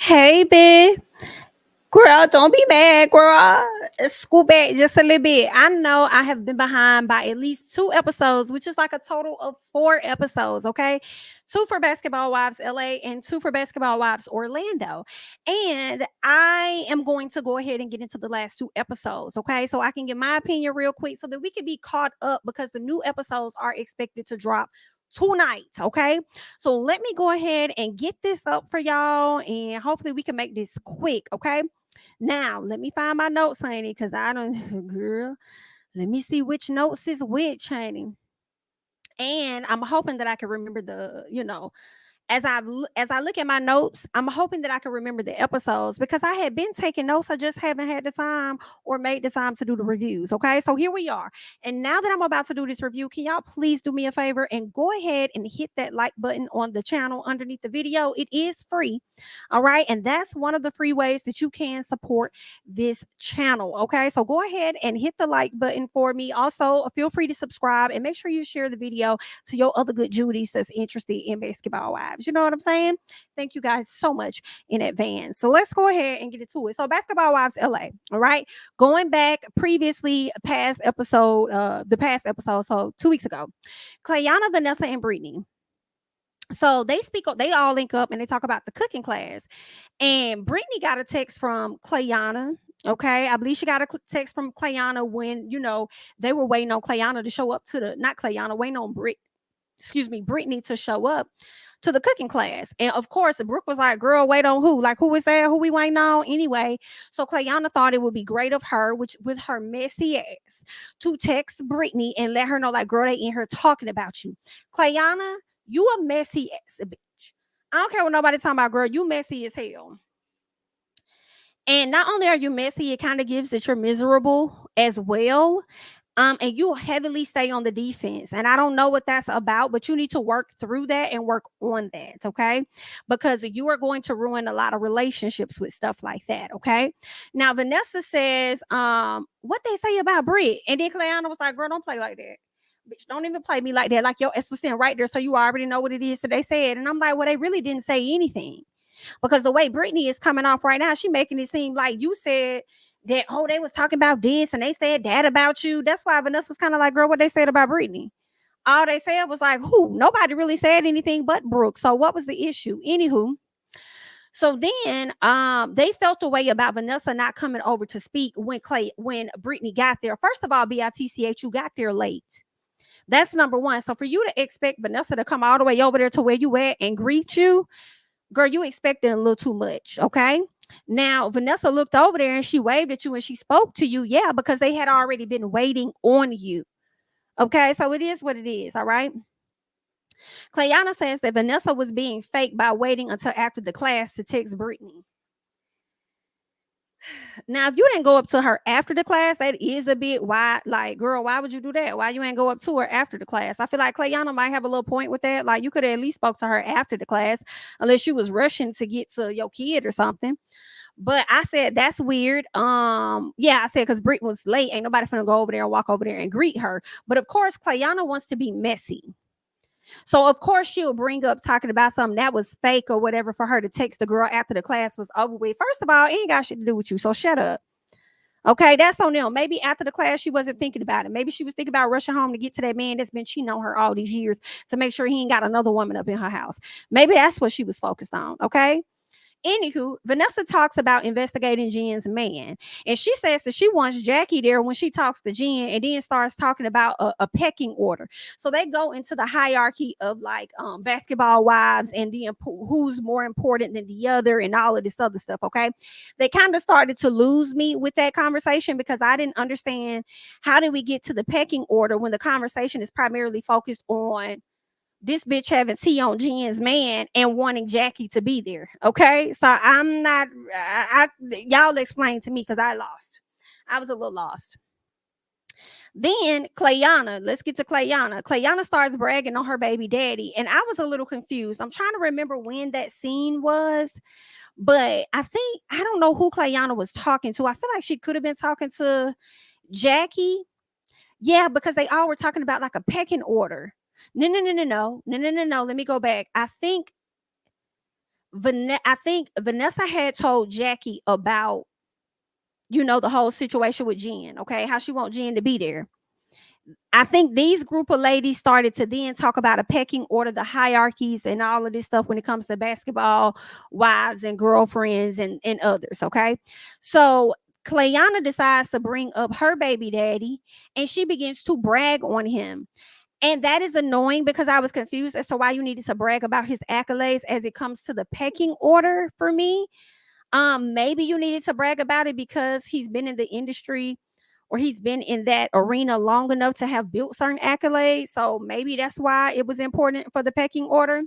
Hey, babe. Girl, don't be mad, girl. School back just a little bit. I know I have been behind by at least 2 episodes, which is like a total of 4 episodes, okay? 2 for Basketball Wives LA and 2 for Basketball Wives Orlando. And I am going to go ahead and get into the last 2 episodes, okay? So I can get my opinion real quick so that we can be caught up because the new episodes are expected to drop tonight, okay? So let me go ahead and get this up for y'all and hopefully we can make this quick, okay? Now, let me find my notes, honey, because I don't, girl, let me see which notes is which, honey. And I'm hoping that I can remember as I look at my notes, I'm hoping that I can remember the episodes because I had been taking notes. I just haven't had the time or made the time to do the reviews. Okay, so here we are. And now that I'm about to do this review, can y'all please do me a favor and go ahead and hit that like button on the channel underneath the video? It is free. All right, and that's one of the free ways that you can support this channel. Okay, so go ahead and hit the like button for me. Also, feel free to subscribe and make sure you share the video to your other good Judies that's interested in basketball wives. You know what I'm saying? Thank you guys so much in advance. So let's go ahead and get into it. So Basketball Wives LA. All right. Going back previously the past episode, so 2 weeks ago, Clayanna, Vanessa, and Brittany. So they all link up and they talk about the cooking class. And Brittany got a text from Clayanna. Okay. I believe she got a text from Clayanna when, they were waiting on Clayanna to show up not Clayanna, waiting on Brittany to show up to the cooking class. And of course, Brooke was like, girl, wait on who? Like, who is that? Who we waiting on? Anyway, so Clayanna thought it would be great of her, which with her messy ass, to text Brittany and let her know, like, girl, they in here talking about you. Clayanna, you a messy ass bitch. I don't care what nobody's talking about, girl. You messy as hell. And not only are you messy, it kind of gives that you're miserable as well. And you heavily stay on the defense. And I don't know what that's about, but you need to work through that and work on that, okay? Because you are going to ruin a lot of relationships with stuff like that, okay? Now, Vanessa says, what they say about Brit. And then Clayanna was like, girl, don't play like that. Bitch, don't even play me like that. Like your S was sitting right there, so you already know what it is that they said. And I'm like, well, they really didn't say anything. Because the way Brittany is coming off right now, she making it seem like you said that, oh, they was talking about this and they said that about you. That's why Vanessa was kind of like, girl, what they said about Brittany. All they said was like, who? Nobody really said anything but Brooke. So what was the issue? Anywho, so then they felt the way about Vanessa not coming over to speak when Brittany got there. First of all, BITCH, you got there late. That's number one. So for you to expect Vanessa to come all the way over there to where you at and greet you, girl, you expecting a little too much, okay? Now, Vanessa looked over there and she waved at you and she spoke to you, yeah, because they had already been waiting on you, okay? So it is what it is, all right? Clayanna says that Vanessa was being fake by waiting until after the class to text Brittany. Now, if you didn't go up to her after the class, that is a bit why, like, girl, why would you do that? Why you ain't go up to her after the class? I feel like Clayanna might have a little point with that. Like, you could have at least spoke to her after the class, unless you was rushing to get to your kid or something. But I said that's weird. Yeah, I said because Britt was late, ain't nobody finna go over there and walk over there and greet her. But of course, Clayanna wants to be messy. So of course she'll bring up talking about something that was fake or whatever for her to text the girl after the class was over with. First of all, it ain't got shit to do with you. So shut up. Okay, that's on them. Maybe after the class, she wasn't thinking about it. Maybe she was thinking about rushing home to get to that man that's been cheating on her all these years to make sure he ain't got another woman up in her house. Maybe that's what she was focused on. Okay. Anywho, Vanessa talks about investigating Jen's man. And she says that she wants Jackie there when she talks to Jen and then starts talking about a pecking order. So they go into the hierarchy of like basketball wives and who's more important than the other and all of this other stuff. Okay. They kind of started to lose me with that conversation because I didn't understand how did we get to the pecking order when the conversation is primarily focused on this bitch having tea on Jen's man and wanting Jackie to be there. Okay. So I'm not, y'all explain to me because I was a little lost. Then Clayanna, let's get to Clayanna. Clayanna starts bragging on her baby daddy. And I was a little confused. I'm trying to remember when that scene was, but I don't know who Clayanna was talking to. I feel like she could have been talking to Jackie. Yeah, because they all were talking about like a pecking order. No. Let me go back. I think I think Vanessa had told Jackie about, the whole situation with Jen, okay, how she want Jen to be there. I think these group of ladies started to then talk about a pecking order, the hierarchies, and all of this stuff when it comes to basketball wives and girlfriends and others. Okay. So Clayanna decides to bring up her baby daddy and she begins to brag on him. And that is annoying because I was confused as to why you needed to brag about his accolades as it comes to the pecking order for me. Maybe you needed to brag about it because he's been in the industry or he's been in that arena long enough to have built certain accolades. So maybe that's why it was important for the pecking order.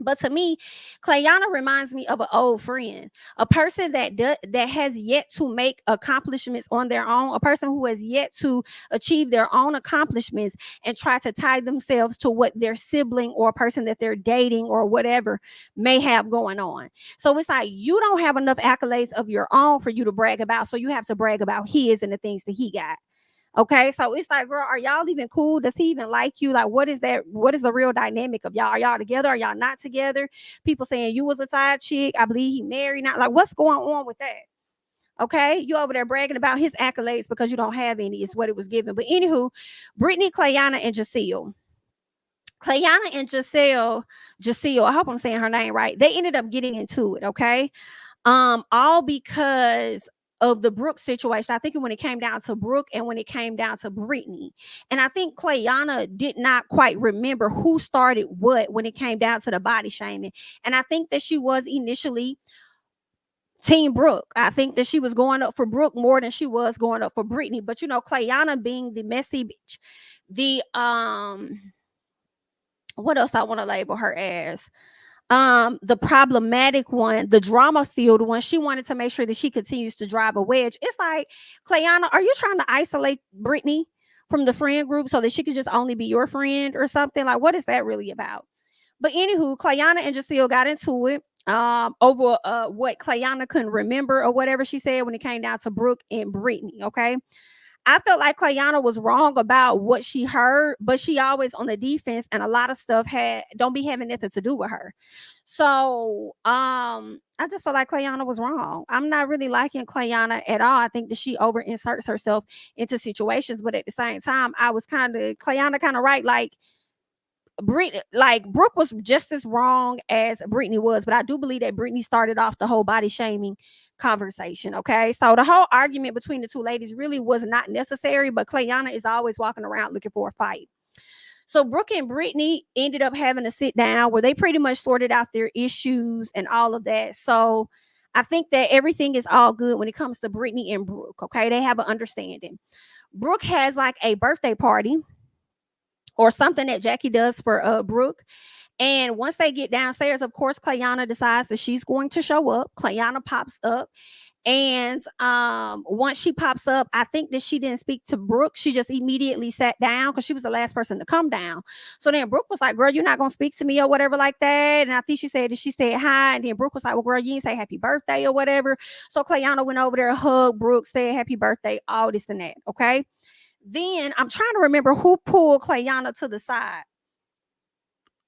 But to me, Clayanna reminds me of an old friend, a person that has yet to make accomplishments on their own, a person who has yet to achieve their own accomplishments and try to tie themselves to what their sibling or person that they're dating or whatever may have going on. So it's like you don't have enough accolades of your own for you to brag about, so you have to brag about his and the things that he got. Okay, so it's like, girl, are y'all even cool? Does he even like you? Like, what is that? What is the real dynamic of y'all? Are y'all together? Are y'all not together? People saying you was a side chick. I believe he married. Not like, what's going on with that? Okay, you over there bragging about his accolades because you don't have any. Is what it was given. But anywho, Brittany, Clayanna, and Gizelle. Clayanna and Gizelle. I hope I'm saying her name right. They ended up getting into it. Okay, all because of the Brooke situation. I think when it came down to Brooke and when it came down to Brittany. And I think Clayanna did not quite remember who started what when it came down to the body shaming. And I think that she was initially Team Brooke. I think that she was going up for Brooke more than she was going up for Brittany. But Clayanna being the messy bitch, the what else I want to label her as? The problematic one, the drama filled one. She wanted to make sure that she continues to drive a wedge. It's like, Clayanna, are you trying to isolate Brittany from the friend group so that she could just only be your friend or something? Like, what is that really about? But anywho, Clayanna and Gizelle got into it over what Clayanna couldn't remember or whatever she said when it came down to Brooke and Brittany. Okay, I felt like Clayanna was wrong about what she heard, but she always on the defense, and a lot of stuff don't be having nothing to do with her. So I just felt like Clayanna was wrong. I'm not really liking Clayanna at all. I think that she over inserts herself into situations, but at the same time, I was Clayanna kind of right. Like Brooke was just as wrong as Brittany was, but I do believe that Brittany started off the whole body shaming conversation. Okay, so the whole argument between the two ladies really was not necessary, but Clayanna is always walking around looking for a fight. So Brooke and Brittany ended up having to sit down where they pretty much sorted out their issues and all of that. So I think that everything is all good when it comes to Brittany and Brooke. Okay, they have an understanding. Brooke has like a birthday party or something that Jackie does for Brooke. And once they get downstairs, of course, Clayanna decides that she's going to show up. Clayanna pops up. And once she pops up, I think that she didn't speak to Brooke. She just immediately sat down because she was the last person to come down. So then Brooke was like, girl, you're not going to speak to me or whatever like that. And I think she said that she said hi. And then Brooke was like, well, girl, you didn't say happy birthday or whatever. So Clayanna went over there, hugged Brooke, said happy birthday, all this and that. Okay. Then I'm trying to remember who pulled Clayanna to the side.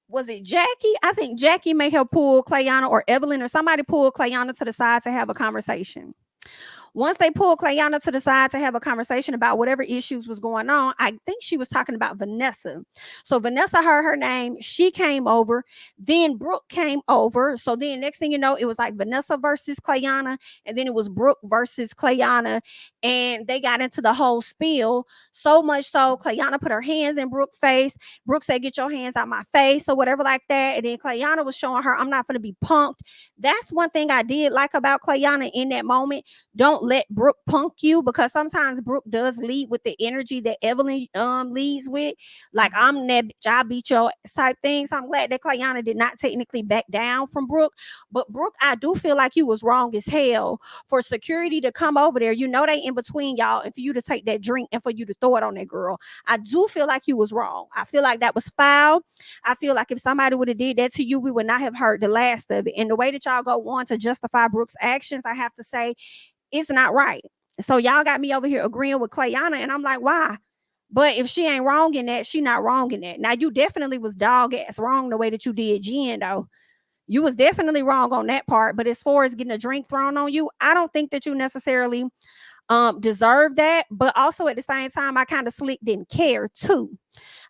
Was it Jackie? I think Jackie may have pulled Clayanna, or Evelyn, or somebody pulled Clayanna to the side to have a conversation. Once they pulled Clayanna to the side to have a conversation about whatever issues was going on, I think she was talking about Vanessa. So Vanessa heard her name. She came over. Then Brooke came over. So then next thing you know, it was like Vanessa versus Clayanna. And then it was Brooke versus Clayanna. And they got into the whole spiel. So much so, Clayanna put her hands in Brooke's face. Brooke said, get your hands out my face or whatever like that. And then Clayanna was showing her, I'm not going to be punked. That's one thing I did like about Clayanna in that moment. Don't let Brooke punk you, because sometimes Brooke does lead with the energy that Evelyn leads with. Like, I'm that bitch, I beat your type thing. So I'm glad that Clayanna did not technically back down from Brooke. But Brooke, I do feel like you was wrong as hell for security to come over there. You know they in between y'all, and for you to take that drink and for you to throw it on that girl. I do feel like you was wrong. I feel like that was foul. I feel like if somebody would have did that to you, we would not have heard the last of it. And the way that y'all go on to justify Brooke's actions, I have to say, it's not right. So y'all got me over here agreeing with Clayanna, and I'm like, why? But if she ain't wrong in that, she not wrong in that. Now, you definitely was dog ass wrong the way that you did Jen, though. You was definitely wrong on that part. But as far as getting a drink thrown on you, I don't think that you necessarily deserve that. But also at the same time, I kind of slick didn't care too.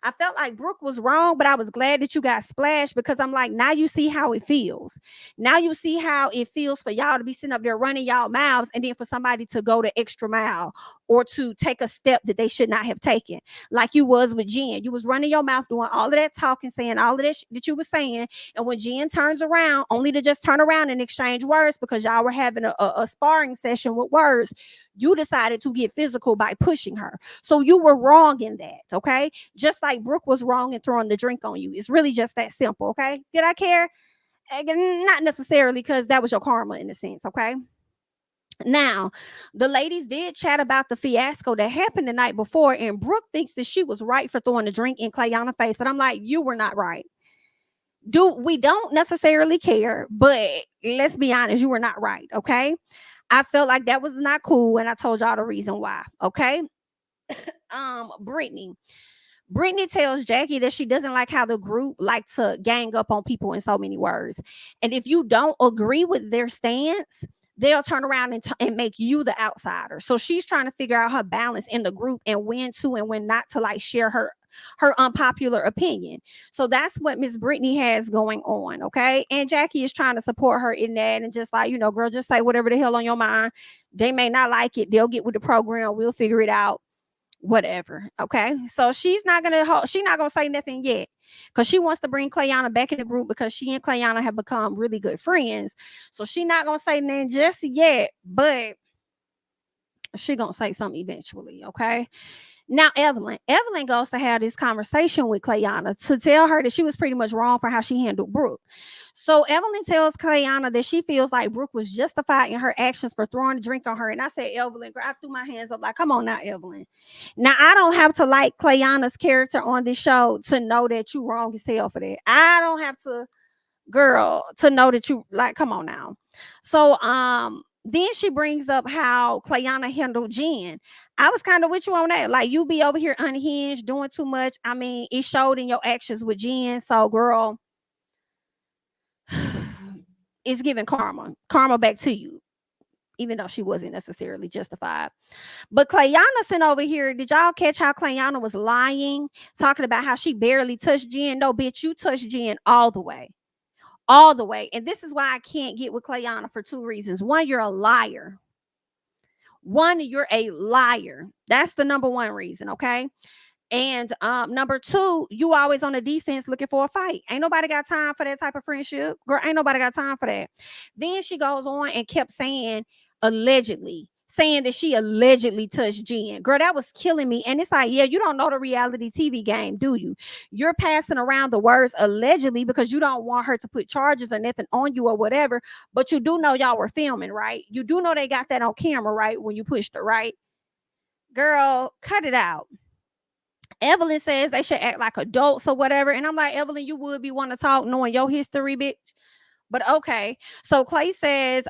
I felt like Brooke was wrong, but I was glad that you got splashed, because I'm like, now you see how it feels. Now you see how it feels for y'all to be sitting up there running y'all mouths, and then for somebody to go the extra mile or to take a step that they should not have taken. Like you was with Jen. You was running your mouth, doing all of that talking, saying all of that that you were saying. And when Jen turns around, only to just turn around and exchange words because y'all were having a sparring session with words, you decided to get physical by pushing her. So you were wrong in that, okay? Just like Brooke was wrong in throwing the drink on you. It's really just that simple, okay? Did I care? Not necessarily, because that was your karma in a sense, okay? Now, the ladies did chat about the fiasco that happened the night before, and Brooke thinks that she was right for throwing the drink in Clayanna's face. And I'm like, you were not right. We don't necessarily care, but let's be honest, you were not right, okay? I felt like that was not cool, and I told y'all the reason why, okay? Brittany tells Jackie that she doesn't like how the group like to gang up on people in so many words. And if you don't agree with their stance, they'll turn around and make you the outsider. So she's trying to figure out her balance in the group and when to and when not to like share her unpopular opinion. So that's what Miss Brittany has going on, okay? And Jackie is trying to support her in that and just like, you know, girl, just say whatever the hell on your mind. They may not like it. They'll get with the program. We'll figure it out. Whatever, okay? So she's not gonna say nothing yet, because she wants to bring Clayanna back in the group, because she and Clayanna have become really good friends. So she's not gonna say nothing just yet, but she gonna say something eventually, okay? Now, Evelyn goes to have this conversation with Clayanna to tell her that she was pretty much wrong for how she handled Brooke. So Evelyn tells Clayanna that she feels like Brooke was justified in her actions for throwing a drink on her. And I said, Evelyn, girl, I threw my hands up like, come on now, Evelyn. Now, I don't have to like Clayanna's character on this show to know that you wrong as hell for that. I don't have to, girl, to know that you, like, come on now. So, then she brings up how Clayanna handled Jen. I was kind of with you on that. Like, you be over here unhinged, doing too much. I mean, it showed in your actions with Jen. So, girl, it's giving karma back to you, even though she wasn't necessarily justified. But Clayanna sent over here. Did y'all catch how Clayanna was lying, talking about how she barely touched Jen? No, bitch, you touched Jen all the way. All the way. And this is why I can't get with Clayanna for two reasons. One, you're a liar. That's the number one reason, okay? And number two, you always on the defense looking for a fight. Ain't nobody got time for that type of friendship. Girl, ain't nobody got time for that. Then she goes on and kept saying, allegedly, saying that she allegedly touched Jen. Girl, that was killing me. And it's like, yeah, you don't know the reality TV game, do you? You're passing around the words allegedly because you don't want her to put charges or nothing on you or whatever. But you do know y'all were filming, right? You do know they got that on camera, right? When you pushed her, right? Girl, cut it out. Evelyn says they should act like adults or whatever. And I'm like, Evelyn, you would be want to talk knowing your history, bitch. But okay. So Clay says,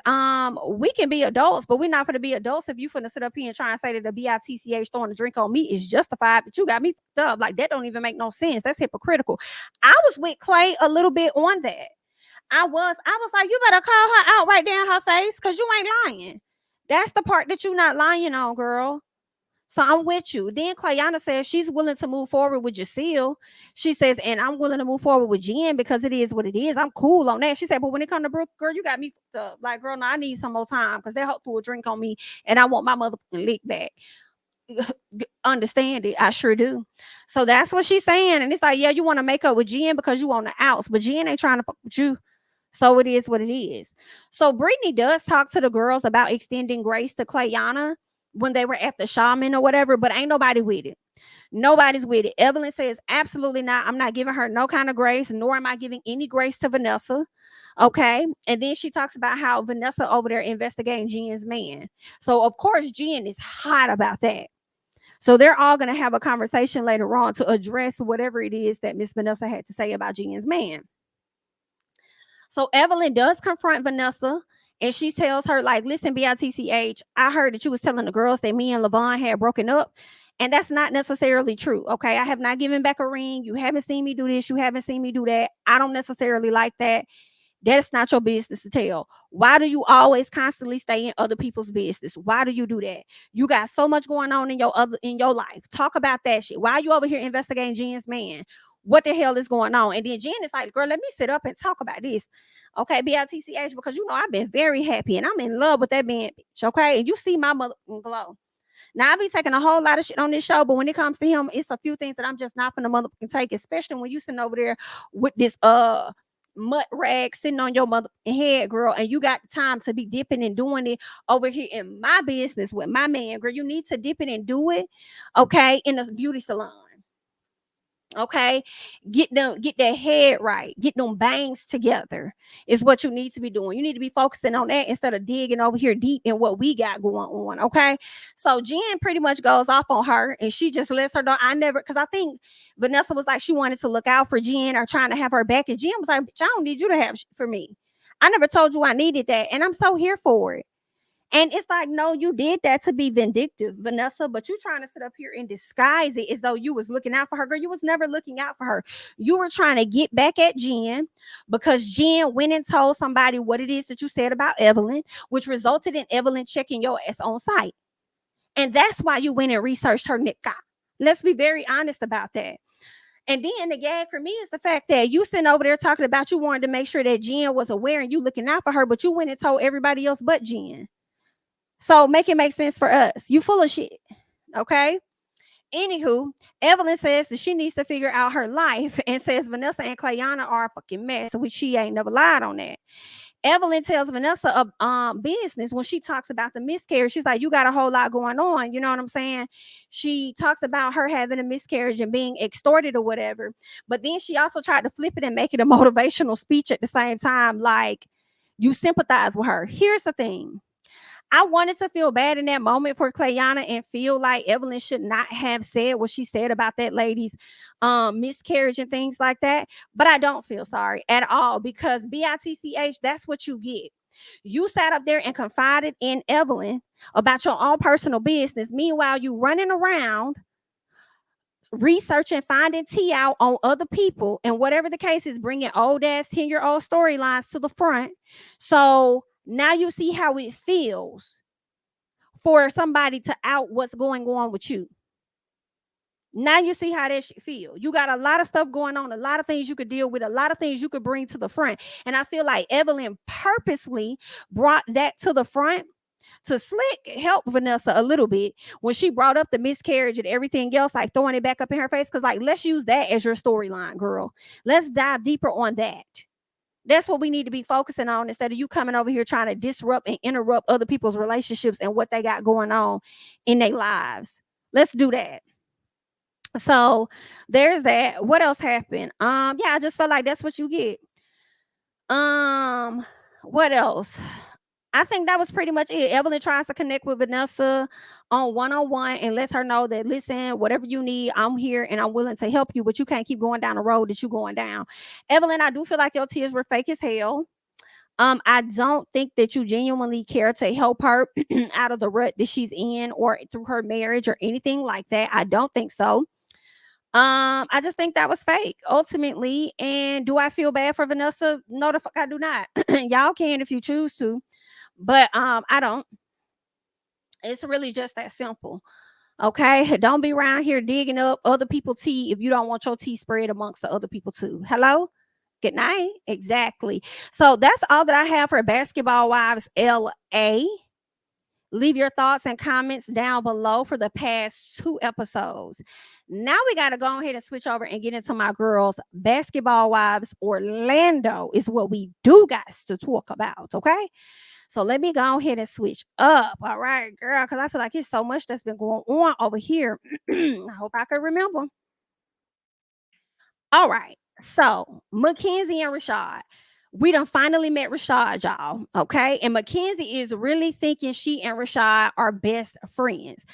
we can be adults, but we're not going to be adults if you finna sit up here and try and say that the BITCH throwing a drink on me is justified, but you got me fucked up. Like, that don't even make no sense. That's hypocritical. I was with Clay a little bit on that. I was like, you better call her out right there in her face, because you ain't lying. That's the part that you're not lying on, girl. So I'm with you. Then Clayanna says she's willing to move forward with Gizelle. She says, and I'm willing to move forward with Jen because it is what it is. I'm cool on that. She said, but when it comes to Brooke, girl, you got me fucked up. Like, girl, no, I need some more time because they threw a drink on me and I want my motherfucking lick back. Understand it? I sure do. So that's what she's saying. And it's like, yeah, you want to make up with Jen because you on the outs, but Jen ain't trying to fuck with you. So it is what it is. So Brittany does talk to the girls about extending grace to Clayanna when they were at the shaman or whatever, but ain't nobody with it. Nobody's with it. Evelyn says, absolutely not. I'm not giving her no kind of grace, nor am I giving any grace to Vanessa. Okay. And then she talks about how Vanessa over there investigating Jen's man. So of course, Jen is hot about that. So they're all going to have a conversation later on to address whatever it is that Miss Vanessa had to say about Jen's man. So Evelyn does confront Vanessa. And she tells her, like, listen, BITCH, I heard that you was telling the girls that me and Levon had broken up. And that's not necessarily true. Okay. I have not given back a ring. You haven't seen me do this. You haven't seen me do that. I don't necessarily like that. That's not your business to tell. Why do you always constantly stay in other people's business? Why do you do that? You got so much going on in your life. Talk about that shit. Why are you over here investigating Jen's man? What the hell is going on? And then Jen is like, girl, let me sit up and talk about this. Okay, BITCH, because you know I've been very happy and I'm in love with that man, bitch. Okay. And you see my mother glow. Now I be taking a whole lot of shit on this show, but when it comes to him, it's a few things that I'm just not gonna motherfucking take, especially when you sitting over there with this mud rag sitting on your motherfucking head, girl, and you got time to be dipping and doing it over here in my business with my man, girl. You need to dip it and do it, okay, in a beauty salon. Okay, get that head right, get them bangs together is what you need to be doing. You need to be focusing on that instead of digging over here deep in what we got going on. Okay, so Jen pretty much goes off on her and she just lets her know. I never, because I think Vanessa was like she wanted to look out for Jen or trying to have her back, and Jen was like, I don't need you to have for me. I never told you I needed that, and I'm so here for it. And it's like, no, you did that to be vindictive, Vanessa, but you trying to sit up here and disguise it as though you was looking out for her. Girl, you was never looking out for her. You were trying to get back at Jen because Jen went and told somebody what it is that you said about Evelyn, which resulted in Evelyn checking your ass on site. And that's why you went and researched her nikah. Let's be very honest about that. And then the gag for me is the fact that you sitting over there talking about you wanted to make sure that Jen was aware and you looking out for her, but you went and told everybody else but Jen. So make it make sense for us. You full of shit. Okay. Anywho, Evelyn says that she needs to figure out her life and says Vanessa and Clayanna are a fucking mess, which she ain't never lied on that. Evelyn tells Vanessa a business when she talks about the miscarriage. She's like, you got a whole lot going on. You know what I'm saying? She talks about her having a miscarriage and being extorted or whatever. But then she also tried to flip it and make it a motivational speech at the same time. Like, you sympathize with her. Here's the thing. I wanted to feel bad in that moment for Clayanna and feel like Evelyn should not have said what she said about that lady's miscarriage and things like that. But I don't feel sorry at all because BITCH, that's what you get. You sat up there and confided in Evelyn about your own personal business. Meanwhile, you running around researching, finding tea out on other people, and whatever the case is, bringing old ass 10-year-old storylines to the front. So now you see how it feels for somebody to out what's going on with you. Now you see how that shit feel. You got a lot of stuff going on, a lot of things you could deal with, a lot of things you could bring to the front. And I feel like Evelyn purposely brought that to the front to slick help Vanessa a little bit when she brought up the miscarriage and everything else, like throwing it back up in her face. Because like, let's use that as your storyline, girl. Let's dive deeper on that. That's what we need to be focusing on instead of you coming over here trying to disrupt and interrupt other people's relationships and what they got going on in their lives. Let's do that. So there's that. What else happened? Yeah, I just felt like that's what you get. What else? I think that was pretty much it. Evelyn tries to connect with Vanessa on one-on-one and lets her know that, listen, whatever you need, I'm here and I'm willing to help you, but you can't keep going down the road that you're going down. Evelyn, I do feel like your tears were fake as hell. I don't think that you genuinely care to help her out of the rut that she's in or through her marriage or anything like that. I don't think so. I just think that was fake ultimately. And do I feel bad for Vanessa? No, the fuck I do not. Y'all can if you choose to. But I don't. It's really just that simple. Okay. Don't be around here digging up other people's tea if you don't want your tea spread amongst the other people too. Hello? Good night. Exactly. So that's all that I have for Basketball Wives LA. Leave your thoughts and comments down below for the past 2 episodes. Now we got to go ahead and switch over and get into my girls. Basketball Wives Orlando is what we do got to talk about. Okay. So let me go ahead and switch up. All right, girl, because I feel like it's so much that's been going on over here. I hope I can remember. All right. So Mackenzie and Rashad. We done finally met Rashad, y'all. Okay. And Mackenzie is really thinking she and Rashad are best friends.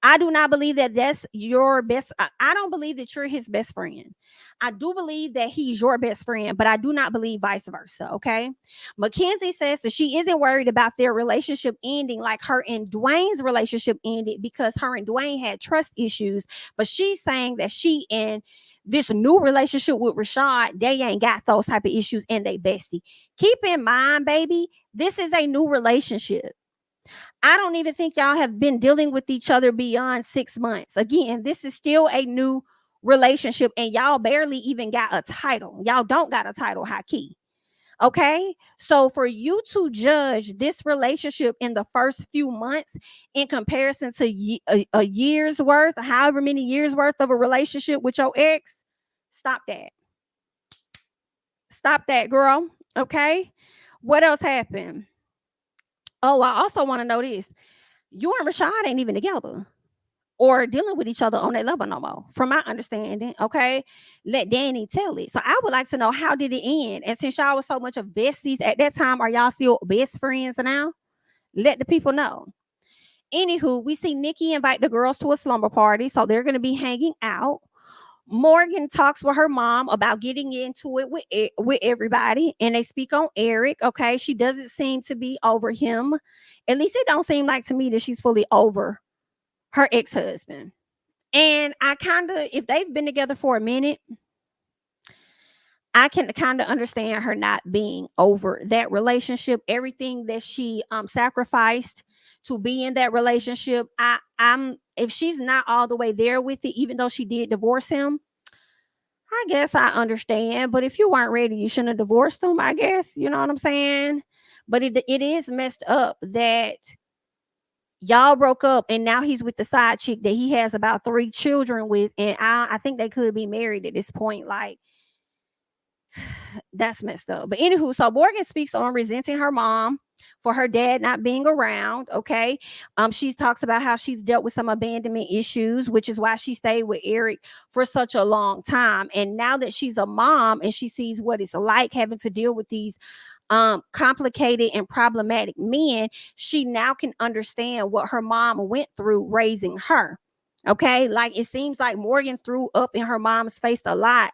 I do not believe that that's your best. I don't believe that you're his best friend. I do believe that he's your best friend, but I do not believe vice versa. Okay. Mackenzie says that she isn't worried about their relationship ending like her and Dwayne's relationship ended because her and Dwayne had trust issues. But she's saying that she and this new relationship with Rashad, they ain't got those type of issues and they bestie. Keep in mind, baby, this is a new relationship. I don't even think y'all have been dealing with each other beyond 6 months. Again, this is still a new relationship and y'all barely even got a title. Y'all don't got a title, high key. Okay, so for you to judge this relationship in the first few months in comparison to a year's worth, however many years worth of a relationship with your ex, stop that. Stop that, girl. Okay, what else happened? Oh, I also want to know this. You and Rashad ain't even together or dealing with each other on that level no more, from my understanding. Okay, let Danny tell it. So I would like to know, how did it end? And since y'all was so much of besties at that time, are y'all still best friends now? Let the people know. Anywho, we see Nikki invite the girls to a slumber party, so they're going to be hanging out. Morgan talks with her mom about getting into it with everybody, and they speak on Eric. Okay, she doesn't seem to be over him. At least it don't seem like to me that she's fully over her ex-husband. And I kind of, if they've been together for a minute, I can kind of understand her not being over that relationship. Everything that she sacrificed to be in that relationship, I'm if she's not all the way there with it, even though she did divorce him, I guess I understand. But if you weren't ready, you shouldn't have divorced him, I guess. You know what I'm saying? But it is messed up that y'all broke up and now he's with the side chick that he has about 3 children with, and I think they could be married at this point. Like, that's messed up. But anywho, so Morgan speaks on resenting her mom for her dad not being around. Okay, she talks about how she's dealt with some abandonment issues, which is why she stayed with Eric for such a long time. And now that she's a mom and she sees what it's like having to deal with these complicated and problematic men, she now can understand what her mom went through raising her. Okay, like it seems like Morgan threw up in her mom's face a lot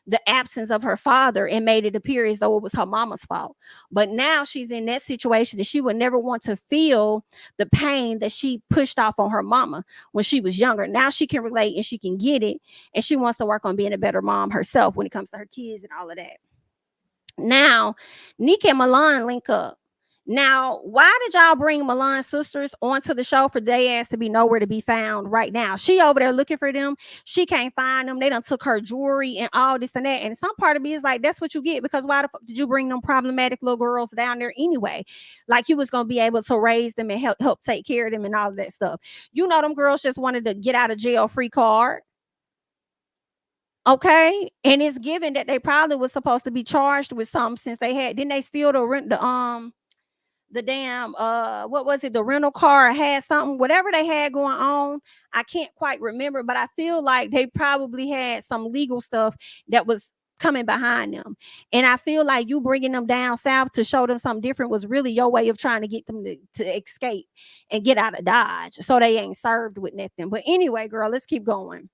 the absence of her father and made it appear as though it was her mama's fault. But now she's in that situation that she would never want to feel the pain that she pushed off on her mama when she was younger. Now she can relate and she can get it, and she wants to work on being a better mom herself when it comes to her kids and all of that. Now, Nick and Milan link up. Now, why did y'all bring Milan's sisters onto the show for their ass to be nowhere to be found right now? She over there looking for them. She can't find them. They done took her jewelry and all this and that. And some part of me is like, that's what you get, because why the fuck did you bring them problematic little girls down there anyway? Like you was going to be able to raise them and help take care of them and all of that stuff. You know, them girls just wanted to get out of jail free card. Okay, and it's given that they probably was supposed to be charged with something, since they had, didn't they steal the damn what was it, the rental car had something, whatever they had going on. I can't quite remember, but I feel like they probably had some legal stuff that was coming behind them. And I feel like you bringing them down south to show them something different was really your way of trying to get them to escape and get out of Dodge, so they ain't served with nothing. But anyway, girl, let's keep going.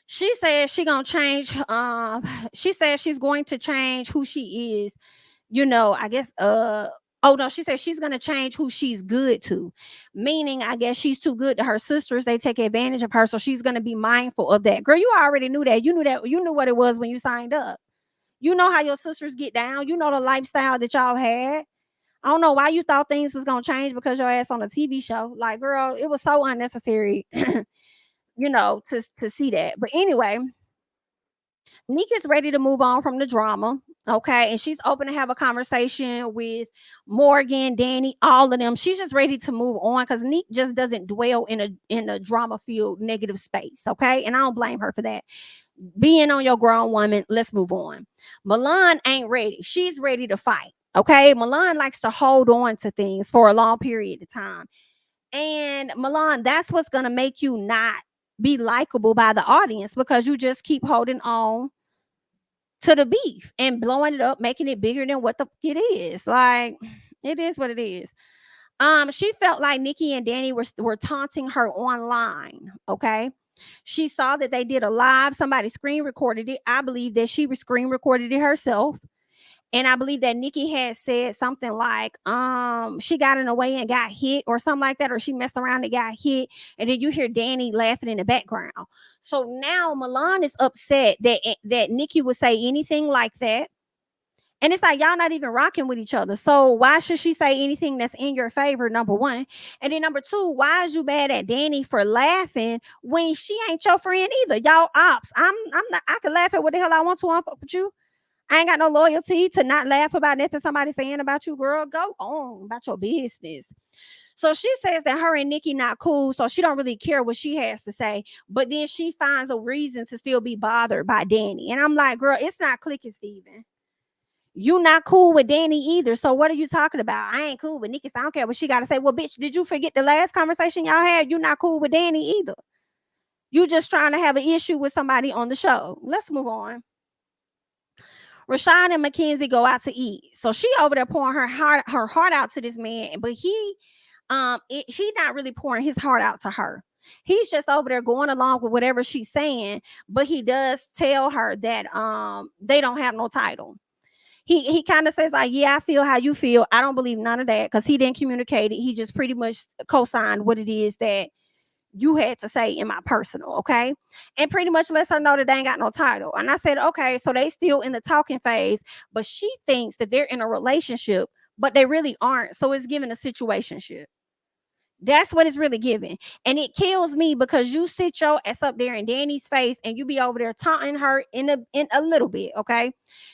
She says she gonna change. She says she's going to change who she is. You know, I guess. Oh no, she says she's gonna change who she's good to. Meaning, I guess she's too good to her sisters. They take advantage of her, so she's gonna be mindful of that. Girl, you already knew that. You knew that. You knew what it was when you signed up. You know how your sisters get down. You know the lifestyle that y'all had. I don't know why you thought things was gonna change because your ass on a TV show. Like, girl, it was so unnecessary. You know, to see that. But anyway, Nika's ready to move on from the drama. Okay. And she's open to have a conversation with Morgan, Danny, all of them. She's just ready to move on because Nick just doesn't dwell in a drama filled negative space. Okay. And I don't blame her for that. Being on your grown woman, let's move on. Milan ain't ready. She's ready to fight. Okay. Milan likes to hold on to things for a long period of time. And Milan, that's what's gonna make you not be likable by the audience, because you just keep holding on to the beef and blowing it up, making it bigger than what the it is. Like, it is what it is. She felt like Nikki and Danny were taunting her online. Okay. She saw that they did a live, somebody screen recorded it. I believe that she screen recorded it herself. And I believe that Nikki had said something like, she got in the way and got hit or something like that, or she messed around and got hit. And then you hear Danny laughing in the background. So now Milan is upset that Nikki would say anything like that. And it's like, y'all not even rocking with each other. So why should she say anything that's in your favor, number one? And then number two, why is you mad at Danny for laughing when she ain't your friend either? Y'all ops. I'm not, I can laugh at what the hell I want to on with you. I ain't got no loyalty to not laugh about nothing somebody's saying about you, girl. Go on about your business. So she says that her and Nikki not cool, so she don't really care what she has to say. But then she finds a reason to still be bothered by Danny. And I'm like, girl, it's not clicking, Steven. You not cool with Danny either. So what are you talking about? I ain't cool with Nikki. So I don't care what she got to say. Well, bitch, did you forget the last conversation y'all had? You not cool with Danny either. You just trying to have an issue with somebody on the show. Let's move on. Rashad and Mackenzie go out to eat. So she over there pouring her heart out to this man, but he not really pouring his heart out to her. He's just over there going along with whatever she's saying, but he does tell her that they don't have no title. He kind of says like, yeah, I feel how you feel. I don't believe none of that because he didn't communicate it. He just pretty much co-signed what it is that you had to say in my personal, okay? And pretty much lets her know that they ain't got no title. And I said, okay, so they still in the talking phase, but she thinks that they're in a relationship, but they really aren't. So it's giving a situationship. That's what it's really giving. And it kills me because you sit your ass up there in Danny's face and you be over there taunting her in a little bit, okay?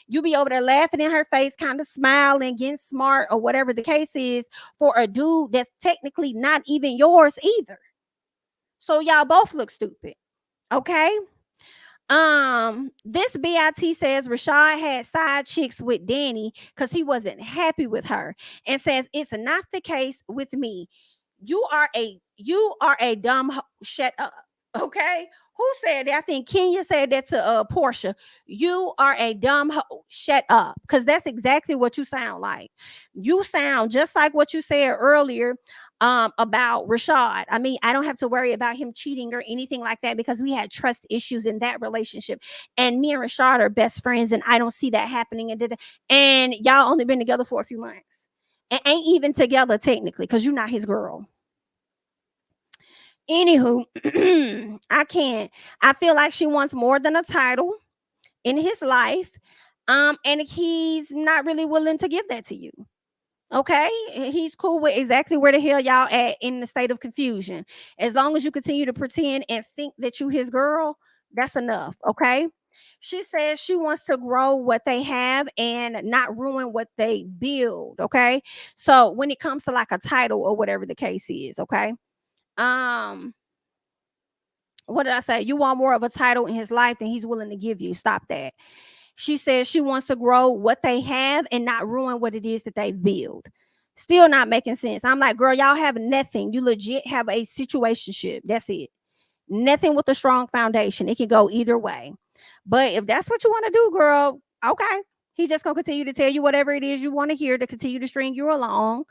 You be over there laughing in her face, kind of smiling, getting smart or whatever the case is for a dude that's technically not even yours either. So y'all both look stupid. Okay. This BIT says Rashad had side chicks with Danny because he wasn't happy with her and says it's not the case with me. You are a dumb shut up. Okay. Who said that? I think Kenya said that to Porsha. You are a dumb shut up, because that's exactly what you sound like. You sound just like what you said earlier about Rashad. I mean, I don't have to worry about him cheating or anything like that because we had trust issues in that relationship. And me and Rashad are best friends, and I don't see that happening. And y'all only been together for a few months and ain't even together technically because you're not his girl. Anywho, I can't. I feel like she wants more than a title in his life. And he's not really willing to give that to you. Okay, he's cool with exactly where the hell y'all at in the state of confusion. As long as you continue to pretend and think that you his girl, that's enough. Okay. She says she wants to grow what they have and not ruin what they build. Okay. So when it comes to like a title or whatever the case is, okay. What did I say? You want more of a title in his life than he's willing to give you. Stop that. She says she wants to grow what they have and not ruin what it is that they build. Still not making sense. I'm like, girl, y'all have nothing. You legit have a situationship. That's it. Nothing with a strong foundation. It can go either way. But if that's what you want to do, girl, okay. He just gonna continue to tell you whatever it is you want to hear to continue to string you along.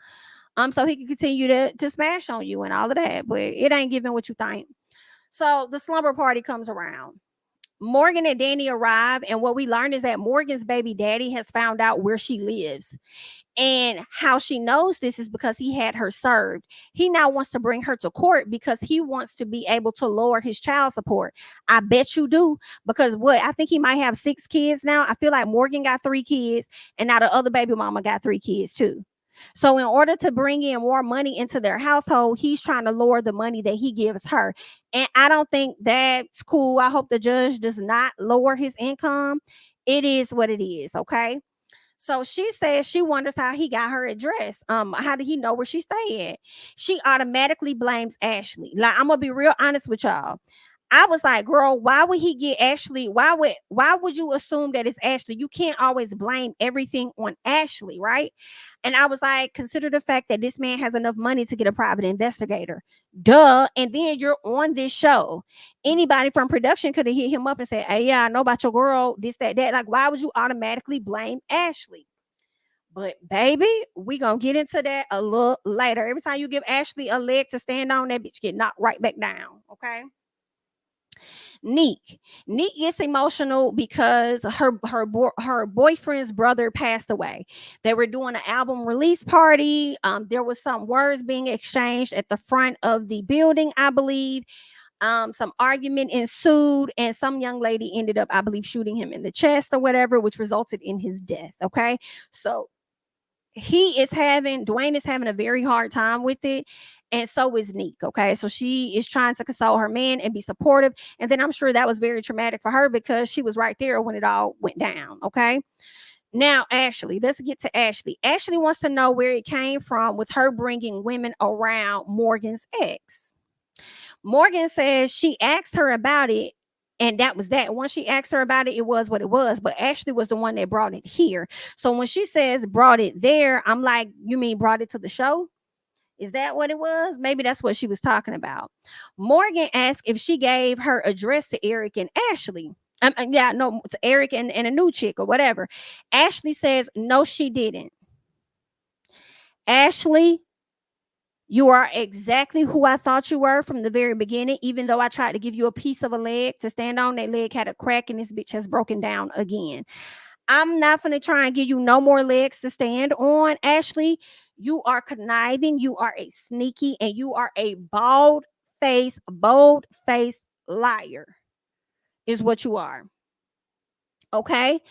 So he can continue to smash on you and all of that. But it ain't giving what you think. So the slumber party comes around. Morgan and Danny arrive, and what we learned is that Morgan's baby daddy has found out where she lives. And how she knows this is because he had her served. He now wants to bring her to court because he wants to be able to lower his child support. I bet you do, because what I think he might have 6 kids now. I feel like Morgan got 3 kids, and now the other baby mama got 3 kids too. So in order to bring in more money into their household, he's trying to lower the money that he gives her. And I don't think that's cool. I hope the judge does not lower his income. It is what it is, okay? So she says she wonders how he got her address. How did he know where she stay at? She automatically blames Ashley. Like, I'm gonna be real honest with y'all. I was like, girl, why would he get Ashley? Why would you assume that it's Ashley? You can't always blame everything on Ashley, right? And I was like, consider the fact that this man has enough money to get a private investigator. Duh. And then you're on this show. Anybody from production could have hit him up and said, hey, yeah, I know about your girl, this, that. Like, why would you automatically blame Ashley? But baby, we gonna get into that a little later. Every time you give Ashley a leg to stand on, that bitch get knocked right back down. Okay. Neek gets emotional because her boyfriend's brother passed away. They were doing an album release party. There was some words being exchanged at the front of the building, I believe. Some argument ensued, and some young lady ended up, I believe, shooting him in the chest or whatever, which resulted in his death. Okay, so Dwayne is having a very hard time with it, and so is Neek. Okay, so she is trying to console her man and be supportive, and then I'm sure that was very traumatic for her because she was right there when it all went down. Okay, now Ashley, let's get to Ashley. Ashley wants to know where it came from with her bringing women around Morgan's ex. Morgan says she asked her about it, and that was that. Once she asked her about it, it was what it was. But Ashley was the one that brought it here. So when she says brought it there, I'm like, you mean brought it to the show? Is that what it was? Maybe that's what she was talking about. Morgan asked if she gave her address to Eric and Ashley. No, to Eric and a new chick or whatever. Ashley says, no, she didn't. Ashley, you are exactly who I thought you were from the very beginning. Even though I tried to give you a piece of a leg to stand on, that leg had a crack and this bitch has broken down again. I'm not going to try and give you no more legs to stand on, Ashley. You are conniving. You are a sneaky, and you are a bold-faced liar is what you are. Okay?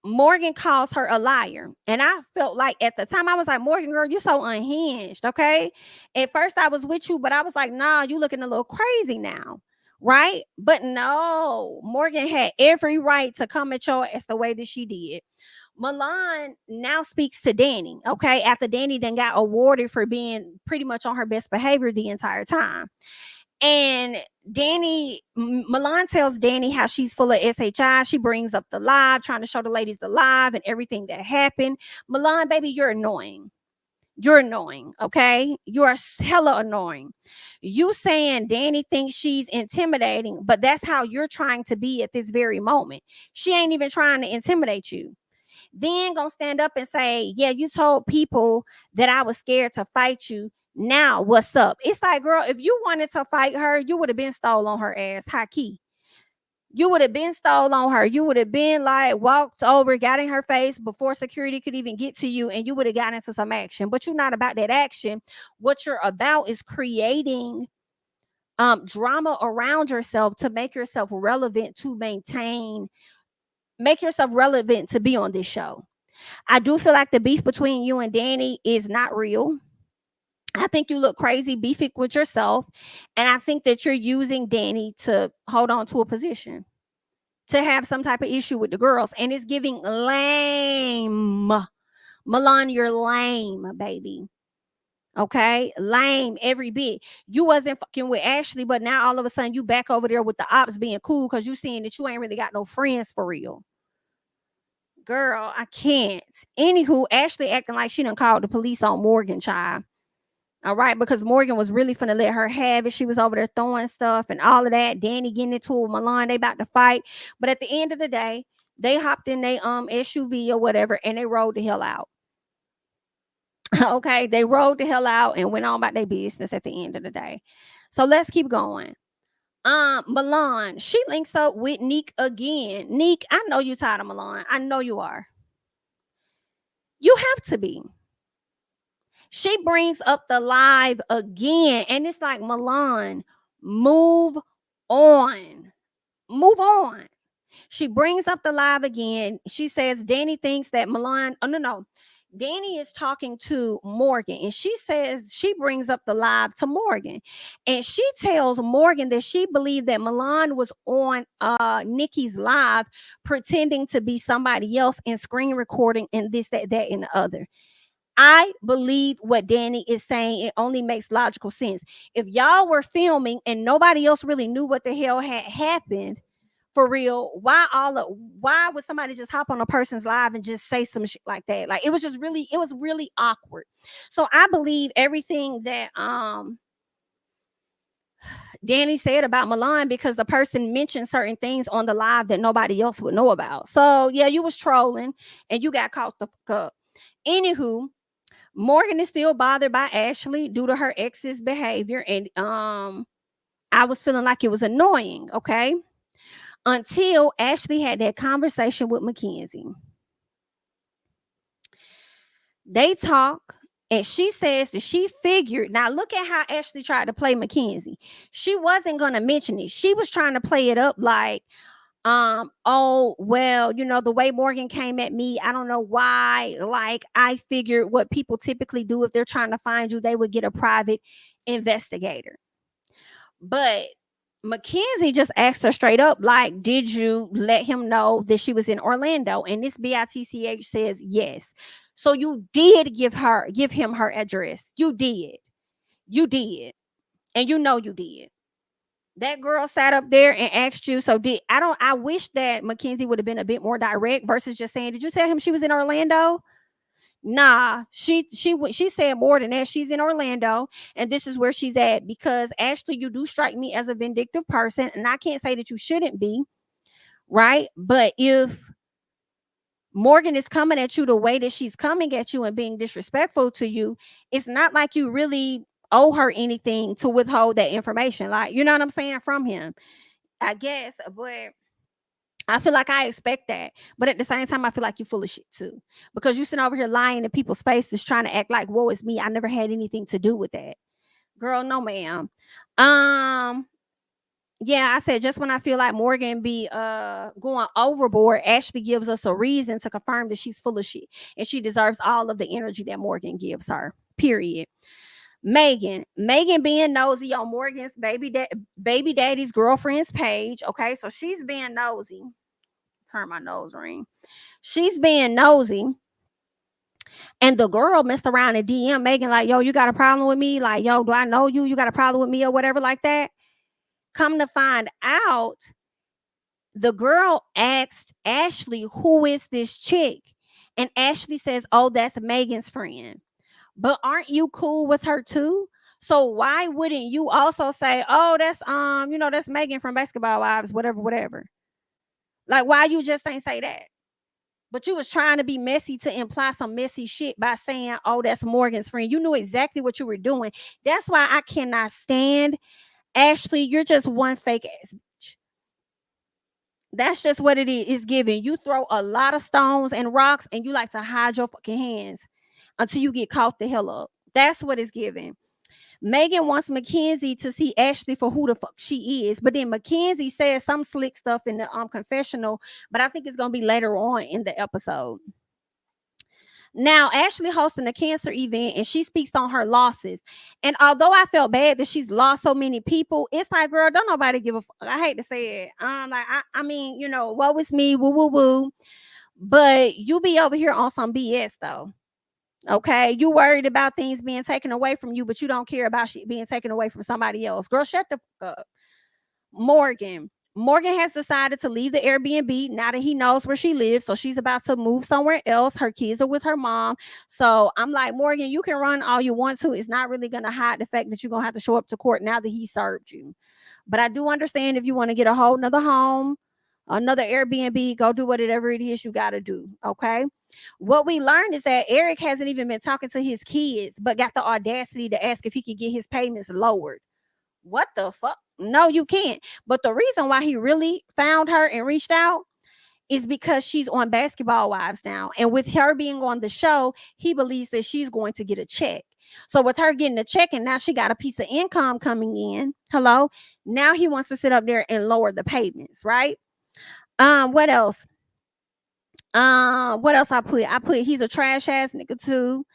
Morgan calls her a liar. And I felt like at the time, I was like, Morgan, girl, you're so unhinged. Okay. At first I was with you, but I was like, nah, you looking a little crazy now. Right. But no, Morgan had every right to come at your ass the way that she did. Milan now speaks to Danny. Okay. After Danny then got awarded for being pretty much on her best behavior the entire time. And Milan tells Danny how she's full of SHI. She brings up the live, trying to show the ladies the live and everything that happened. Milan, baby, you're annoying. You're annoying, okay? You are hella annoying. You saying Danny thinks she's intimidating, but that's how you're trying to be at this very moment. She ain't even trying to intimidate you. Then gonna stand up and say, yeah, you told people that I was scared to fight you. Now what's up? It's like, girl, if you wanted to fight her, you would have been stole on her ass, high key. You would have been stole on her. You would have been like walked over, got in her face before security could even get to you, and you would have got into some action. But you're not about that action. What you're about is creating drama around yourself to make yourself relevant, to make yourself relevant to be on this show. I do feel like the beef between you and Danny is not real. I think you look crazy beefing with yourself. And I think that you're using Danny to hold on to a position, to have some type of issue with the girls. And it's giving lame. Milan, you're lame, baby. Okay, lame every bit. You wasn't fucking with Ashley, but now all of a sudden you back over there with the ops being cool because you seeing that you ain't really got no friends for real. Girl, I can't. Anywho, Ashley acting like she done called the police on Morgan, child. All right, because Morgan was really finna let her have it. She was over there throwing stuff and all of that. Danny getting into it with Milan. They about to fight. But at the end of the day, they hopped in their SUV or whatever and they rode the hell out. Okay, they rode the hell out and went on about their business at the end of the day. So let's keep going. Milan, she links up with Neek again. Neek, I know you tired of Milan. I know you are. You have to be. She brings up the live again, and it's like, Milan, move on. Move on. She brings up the live again. She says Danny thinks that Milan, oh no. Danny is talking to Morgan, and she says she brings up the live to Morgan, and she tells Morgan that she believed that Milan was on Nikki's live pretending to be somebody else and screen recording and this, that, and the other. I believe what Danny is saying. It only makes logical sense. If y'all were filming and nobody else really knew what the hell had happened, for real, why would somebody just hop on a person's live and just say some shit like that? Like, it was really awkward. So I believe everything that Danny said about Milan because the person mentioned certain things on the live that nobody else would know about. So yeah, you was trolling and you got caught the fuck up. Anywho, Morgan is still bothered by Ashley due to her ex's behavior, and I was feeling like it was annoying, okay? Until Ashley had that conversation with Mackenzie. They talk, and she says that she figured. Now, look at how Ashley tried to play Mackenzie. She wasn't going to mention it. She was trying to play it up like, oh, well, the way Morgan came at me, I don't know why. Like, I figured what people typically do if they're trying to find you, they would get a private investigator. But Mackenzie just asked her straight up, like, did you let him know that she was in Orlando? And this BITCH says yes. So you did give him her address. You did. And you did. That girl sat up there and asked you. So I wish that Mackenzie would have been a bit more direct versus just saying, did you tell him she was in Orlando? Nah, she said more than that. She's in Orlando, and this is where she's at. Because Ashley, you do strike me as a vindictive person, and I can't say that you shouldn't be, right? But if Morgan is coming at you the way that she's coming at you and being disrespectful to you, it's not like you really owe her anything to withhold that information. Like, you know what I'm saying, from him, I guess. But I feel like I expect that. But at the same time, I feel like you're full of shit too. Because you sitting over here lying in people's faces trying to act like, whoa, it's me. I never had anything to do with that. Girl, no, ma'am. Yeah, I said just when I feel like Morgan be going overboard, Ashley gives us a reason to confirm that she's full of shit. And she deserves all of the energy that Morgan gives her. Period. Megan being nosy on Morgan's baby daddy's girlfriend's page. Okay, so she's being nosy. Turn my nose ring. She's being nosy. And the girl messed around and DM Megan like, yo, you got a problem with me? Like, yo, do I know you? You got a problem with me or whatever like that? Come to find out, the girl asked Ashley, who is this chick? And Ashley says, oh, that's Megan's friend. But aren't you cool with her too? So why wouldn't you also say, oh, that's that's Megan from Basketball Wives, whatever. Like, why you just ain't say that? But you was trying to be messy to imply some messy shit by saying, oh, that's Morgan's friend. You knew exactly what you were doing. That's why I cannot stand Ashley. You're just one fake ass bitch. That's just what it is giving. You throw a lot of stones and rocks and you like to hide your fucking hands until you get caught the hell up. That's what it's giving. Megan wants Mackenzie to see Ashley for who the fuck she is. But then Mackenzie says some slick stuff in the confessional, but I think it's going to be later on in the episode. Now, Ashley hosting a cancer event and she speaks on her losses. And although I felt bad that she's lost so many people, it's like, girl, don't nobody give a fuck. I hate to say it. I mean, woe is me, woo. But you be over here on some BS though. Okay, you worried about things being taken away from you, but you don't care about shit being taken away from somebody else. Girl, shut the fuck up. Morgan has decided to leave the Airbnb now that he knows where she lives. So she's about to move somewhere else. Her kids are with her mom. So I'm like, Morgan, you can run all you want to. It's not really going to hide the fact that you're going to have to show up to court now that he served you. But I do understand if you want to get a whole nother home, another Airbnb, go do whatever it is you got to do. Okay. What we learned is that Eric hasn't even been talking to his kids, but got the audacity to ask if he could get his payments lowered. What the fuck? No, you can't. But the reason why he really found her and reached out is because she's on Basketball Wives now. And with her being on the show, he believes that she's going to get a check. So with her getting a check and now she got a piece of income coming in, hello, now he wants to sit up there and lower the payments, right? What else? What else I put he's a trash ass nigga too.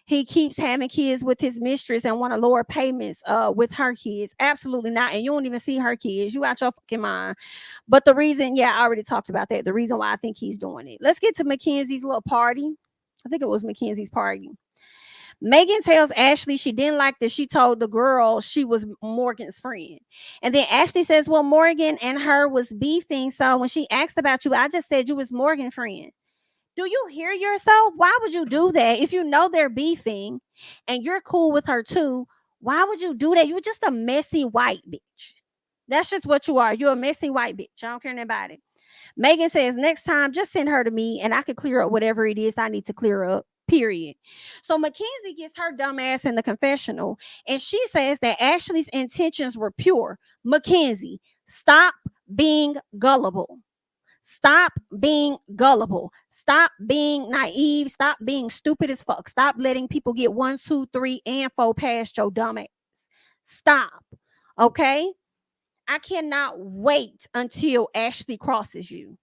He keeps having kids with his mistress and want to lower payments with her kids. Absolutely not. And you don't even see her kids. You out your fucking mind. But the reason, I already talked about that. The reason why I think he's doing it. Let's get to Mackenzie's little party. I think it was Mackenzie's party. Megan tells Ashley she didn't like that she told the girl she was Morgan's friend. And then Ashley says, well, Morgan and her was beefing. So when she asked about you, I just said you was Morgan's friend. Do you hear yourself? Why would you do that? If you know they're beefing and you're cool with her too, why would you do that? You're just a messy white bitch. That's just what you are. You're a messy white bitch. I don't care nothing about it. Megan says, next time, just send her to me and I can clear up whatever it is I need to clear up. Period. So Mackenzie gets her dumb ass in the confessional and she says that Ashley's intentions were pure. Mackenzie, stop being gullible. Stop being gullible. Stop being naive. Stop being stupid as fuck. Stop letting people get 1, 2, 3, and 4 past your dumb ass. Stop. Okay? I cannot wait until Ashley crosses you.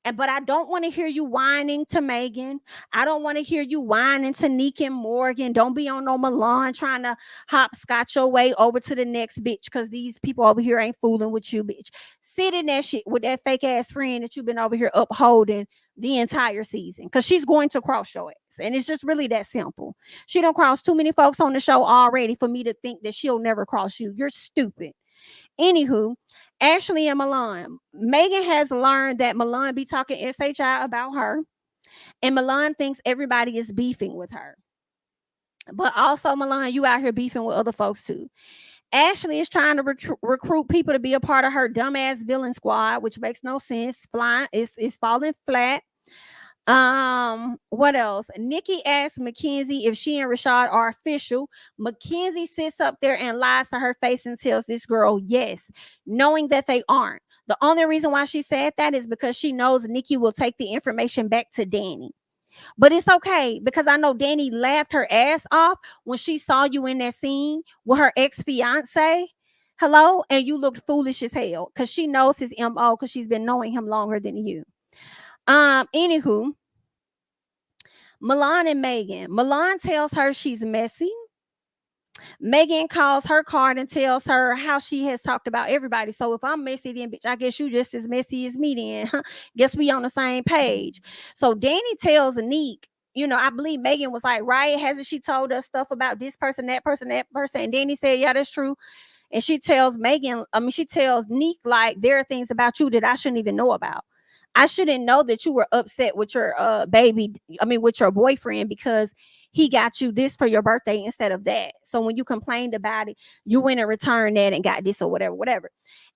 But I don't want to hear you whining to Megan. I don't want to hear you whining to Nick and Morgan. Don't be on no Milan trying to hopscotch your way over to the next bitch because these people over here ain't fooling with you, bitch. Sit in that shit with that fake ass friend that you've been over here upholding the entire season because she's going to cross your ass. And it's just really that simple. She don't cross too many folks on the show already for me to think that she'll never cross you. You're stupid. Anywho, Ashley and Milan. Megan has learned that Milan be talking SHI about her. And Milan thinks everybody is beefing with her. But also, Milan, you out here beefing with other folks too. Ashley is trying to recruit people to be a part of her dumbass villain squad, which makes no sense. It's falling flat. What else? Nikki asked Mackenzie if she and Rashad are official. Mackenzie sits up there and lies to her face and tells this girl yes, knowing that they aren't. The only reason why she said that is because she knows Nikki will take the information back to Danny. But it's okay because I know Danny laughed her ass off when she saw you in that scene with her ex-fiance. Hello? And you looked foolish as hell because she knows his MO because she's been knowing him longer than you. Anywho, Milan and Megan. Milan tells her she's messy. Megan calls her card and tells her how she has talked about everybody. So if I'm messy, then bitch, I guess you just as messy as me then. Guess we on the same page. So Danny tells Nick, I believe Megan was like, right, hasn't she told us stuff about this person, that person, that person? And Danny said, yeah, that's true. And she tells she tells Nick, like, there are things about you that I shouldn't even know about. I shouldn't know that you were upset with your with your boyfriend because he got you this for your birthday instead of that. So when you complained about it, you went and returned that and got this or whatever.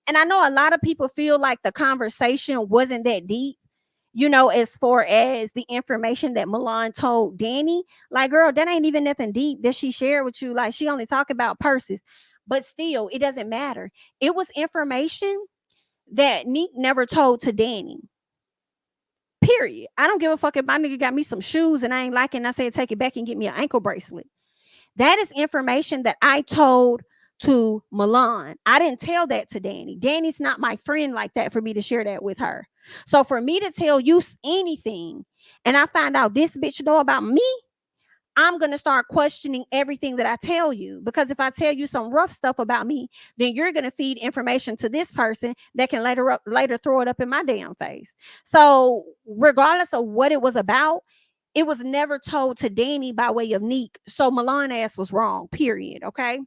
And I know a lot of people feel like the conversation wasn't that deep, as far as the information that Milan told Danny. Like, girl, that ain't even nothing deep that she shared with you. Like, she only talked about purses. But still, it doesn't matter. It was information that Nick never told to Danny. Period. I don't give a fuck if my nigga got me some shoes and I ain't liking. I said take it back and get me an ankle bracelet. That is information that I told to Milan. I didn't tell that to Danny. Danny's not my friend like that for me to share that with her. So for me to tell you anything and I find out this bitch know about me, I'm going to start questioning everything that I tell you, because if I tell you some rough stuff about me, then you're going to feed information to this person that can later throw it up in my damn face. So regardless of what it was about, it was never told to Danny by way of Nick. So Milan ass was wrong, period. Okay.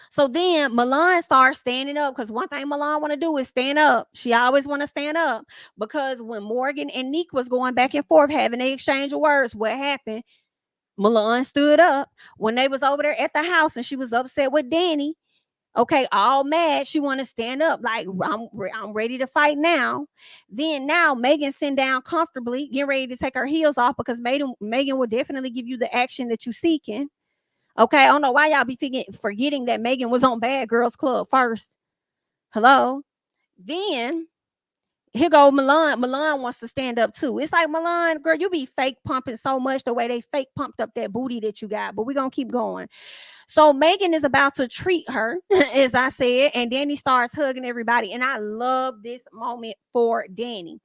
So then Milan starts standing up, because one thing Milan want to do is stand up. She always want to stand up, because when Morgan and Nick was going back and forth having an exchange of words, what happened? Milan stood up when they was over there at the house and she was upset with Danny. Okay, all mad. She want to stand up like, I'm ready to fight now. Then now Megan sitting down comfortably, getting ready to take her heels off, because Megan will definitely give you the action that you seeking. Okay, I don't know why y'all be forgetting that Megan was on Bad Girls Club first. Hello. Then here go Milan. Milan wants to stand up too. It's like, Milan, girl, you be fake pumping so much the way they fake pumped up that booty that you got. But we're going to keep going. So Megan is about to treat her, as I said, and Danny starts hugging everybody. And I love this moment for Danny.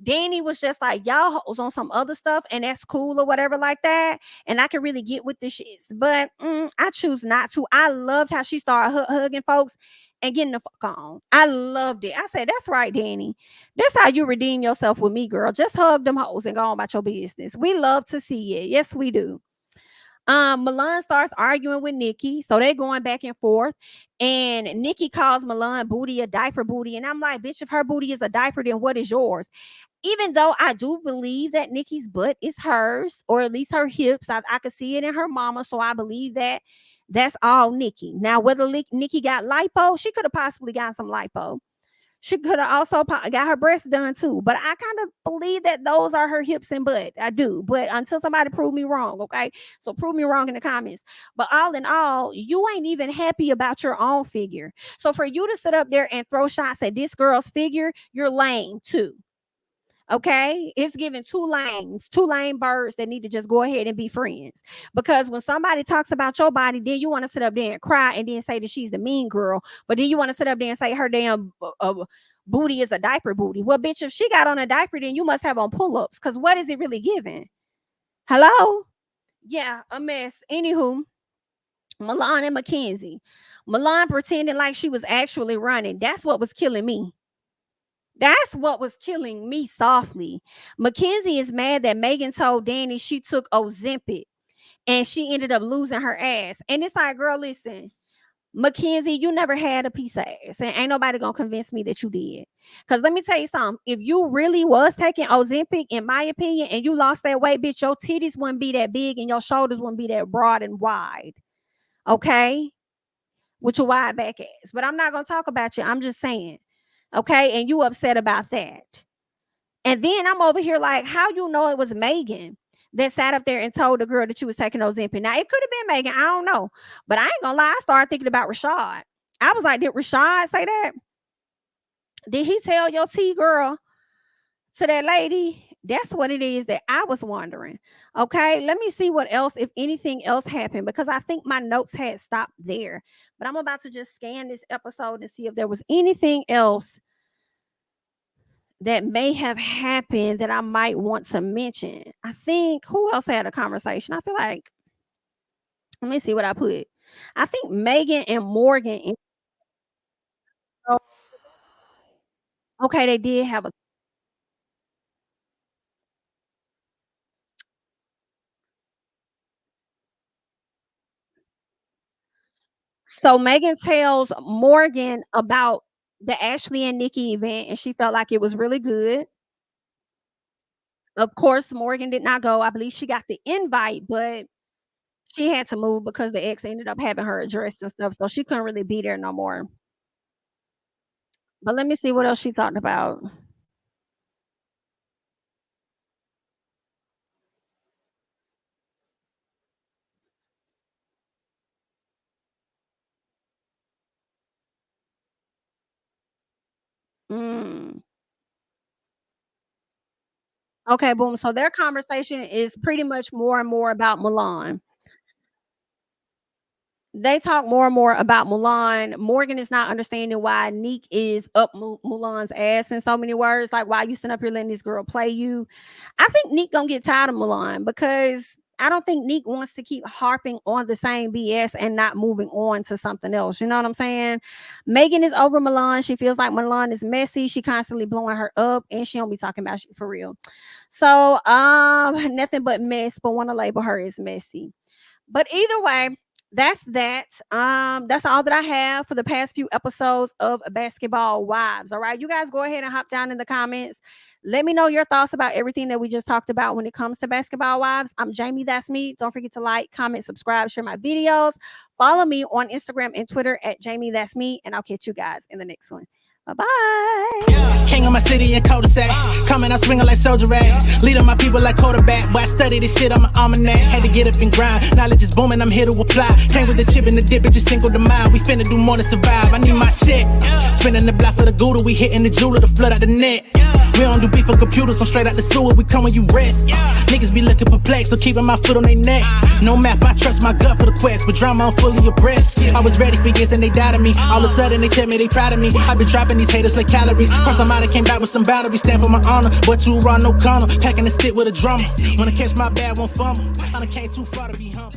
Danny was just like, y'all was on some other stuff and that's cool or whatever like that. And I can really get with the shits. But I choose not to. I loved how she started hugging folks and getting the fuck on. I loved it. I said, that's right, Danny. That's how you redeem yourself with me, girl. Just hug them hoes and go on about your business. We love to see it. Yes, we do. Milan starts arguing with Nikki. So they're going back and forth. And Nikki calls Milan booty a diaper booty. And I'm like, bitch, if her booty is a diaper, then what is yours? Even though I do believe that Nikki's butt is hers, or at least her hips. I could see it in her mama. So I believe that that's all Nikki. Now, whether Nikki got lipo, she could have possibly gotten some lipo. She could have also got her breasts done too, but I kind of believe that those are her hips and butt. I do, but until somebody prove me wrong, okay? So prove me wrong in the comments. But all in all, you ain't even happy about your own figure. So for you to sit up there and throw shots at this girl's figure, you're lame too. Okay, it's giving two lame birds that need to just go ahead and be friends. Because when somebody talks about your body, then you want to sit up there and cry and then say that she's the mean girl, but then you want to sit up there and say her damn booty is a diaper booty. Well, bitch, if she got on a diaper, then you must have on pull-ups, because what is it really giving? Hello? Yeah, a mess. Anywho, Milan and Mackenzie. Milan pretending like she was actually running. That's what was killing me. That's what was killing me softly. Mackenzie is mad that Megan told Danny she took Ozempic and she ended up losing her ass. And it's like, girl, listen, Mackenzie, you never had a piece of ass. And ain't nobody gonna convince me that you did. Because let me tell you something. If you really was taking Ozempic, in my opinion, and you lost that weight, bitch, your titties wouldn't be that big and your shoulders wouldn't be that broad and wide. Okay? With your wide back ass. But I'm not gonna talk about you. I'm just saying. Okay, and you upset about that. And then I'm over here like, how you know it was Megan that sat up there and told the girl that you was taking Ozempic? Now, it could have been Megan. I don't know. But I ain't gonna lie. I started thinking about Rashad. I was like, did Rashad say that? Did he tell your T girl to that lady? That's what it is that I was wondering. Okay, let me see what else, if anything else happened, because I think my notes had stopped there. But I'm about to just scan this episode and see if there was anything else that may have happened that I might want to mention. I think, who else had a conversation? I feel like, let me see what I put. I think Megan and Morgan. Okay, they did have a. So Megan tells Morgan about the Ashley and Nikki event, and she felt like it was really good. Of course, Morgan did not go. I believe she got the invite, but she had to move because the ex ended up having her addressed and stuff, so she couldn't really be there no more. But let me see what else she talked about. Mm. Okay, boom. So their conversation is pretty much more and more about Milan. They talk more and more about Milan. Morgan is not understanding why Neek is up Milan's ass in so many words. Like, why you sitting up here letting this girl play you? I think Neek gonna get tired of Milan, because I don't think Neek wants to keep harping on the same BS and not moving on to something else. You know what I'm saying? Megan is over Milan. She feels like Milan is messy. She constantly blowing her up, and she don't be talking about shit for real. So nothing but mess, but want to label her as messy. But either way, that's that. That's all that I have for the past few episodes of Basketball Wives. All right, you guys go ahead and hop down in the comments. Let me know your thoughts about everything that we just talked about when it comes to Basketball Wives. I'm Jami, that's me. Don't forget to like, comment, subscribe, share my videos. Follow me on Instagram and Twitter at Jami, that's me, and I'll catch you guys in the next one. Bye-bye. King of my city and cul-de-sac. Coming out swinging like soldier rag. Leading my people like quarterback. But I study this shit, I'm an almanac. Had to get up and grind. Knowledge is booming, I'm here to apply. Came with the chip and the dip, it just single the mind. We finna do more to survive. I need my check. Spinning the block for the Gouda. We hitting the jeweler to flood out the net. We don't do beef for computers, I'm straight out the sewer. We come when you rest. Niggas be looking perplexed, so keeping my foot on their neck. No map, I trust my gut for the quest. With drama, I'm fully abreast. I was ready for years and they doubted me. All of a sudden they tell me they proud of me. I been dropping these haters like calories. Cross them out, I came back with some boundaries. Stand for my honor, but you run no corner. Packing the stick with a drummer. When I catch my bad, won't fumble. I done came too far to be humble.